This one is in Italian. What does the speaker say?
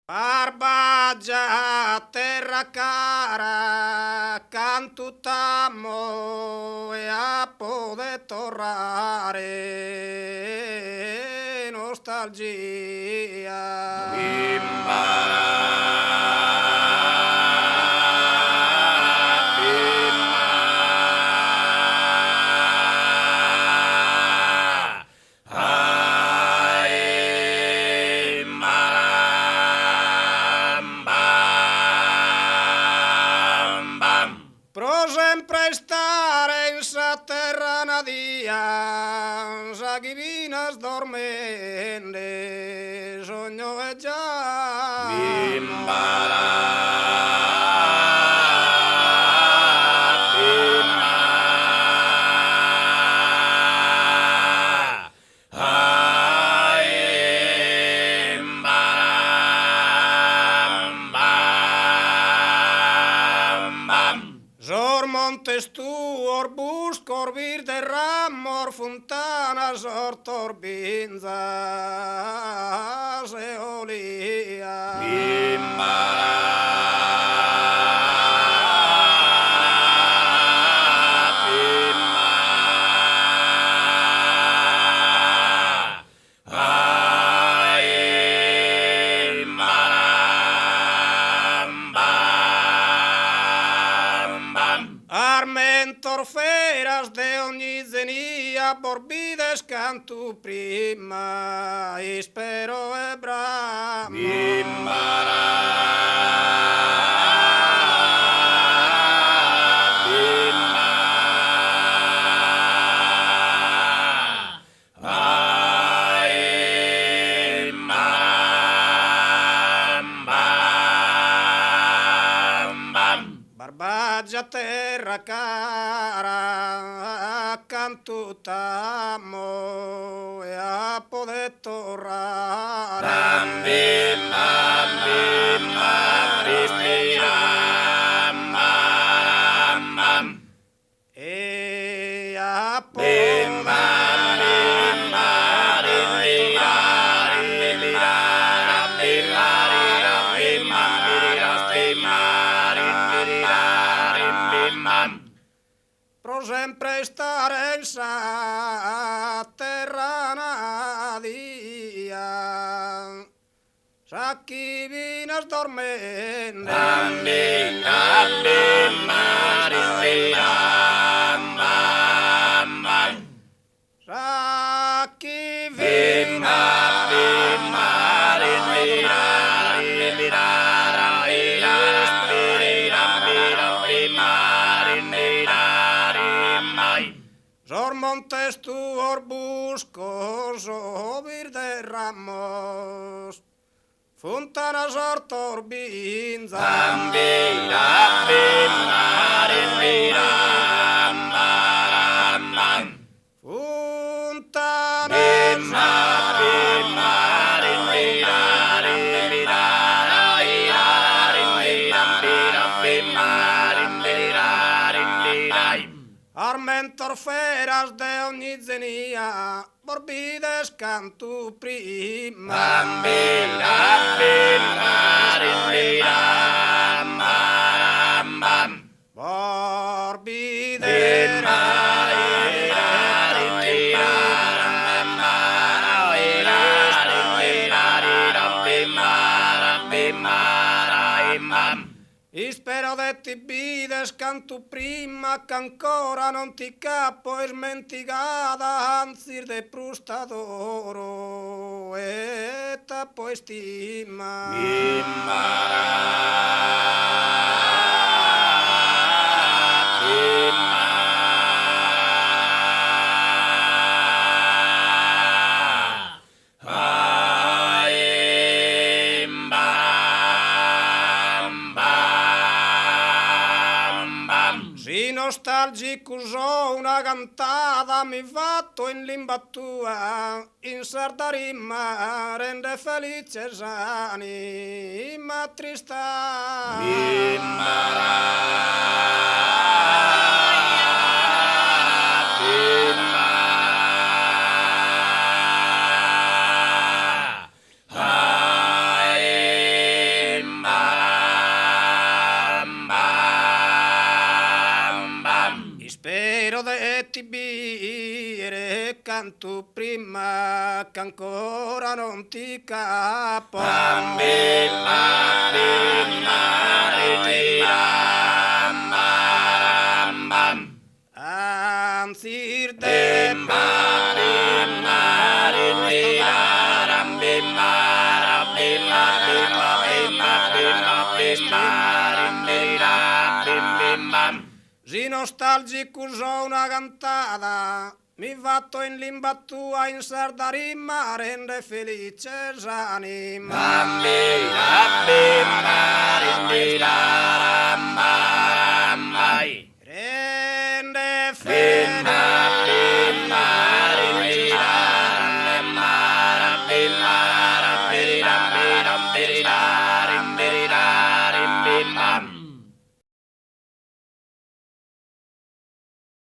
Barbagia, terra cara, cantutamo e a poter tornare nostalgia. Pro sempre stare in sa terra nadia, sa chi vinas dormende, sogno e già. Zor montes tu, or busco, or vir de ram, or fontanas, or torbinzas, eolia. Armentor feras de ogni zenia, borbides cantu prima, ispero e brama. Barbagia terra cara, cantutamo e a poder tornare. E a poder pro sempre stare in sa terra nadia, sa chi vinas dormende. Sa chi Zor montes tu, or buscos, o vir de ramos, fontanas, or torbinzas. Fontanas, Armentor feras de ogni zenia, borbides cantu prima. Borbides Ispero de ti vides cantu prima, che ancora non ti capo smentigata, anzi de prustadoro e tappo stima. Si nostalgico so una cantata mi fatto in lingua tua, in sarda rima rende felice sani, ma trista. ti bere canto prima che ancora non ti capo. Anzi il si nostalgico so una cantata, mi fatto in lingua tua in sarda rima, rende felice anima.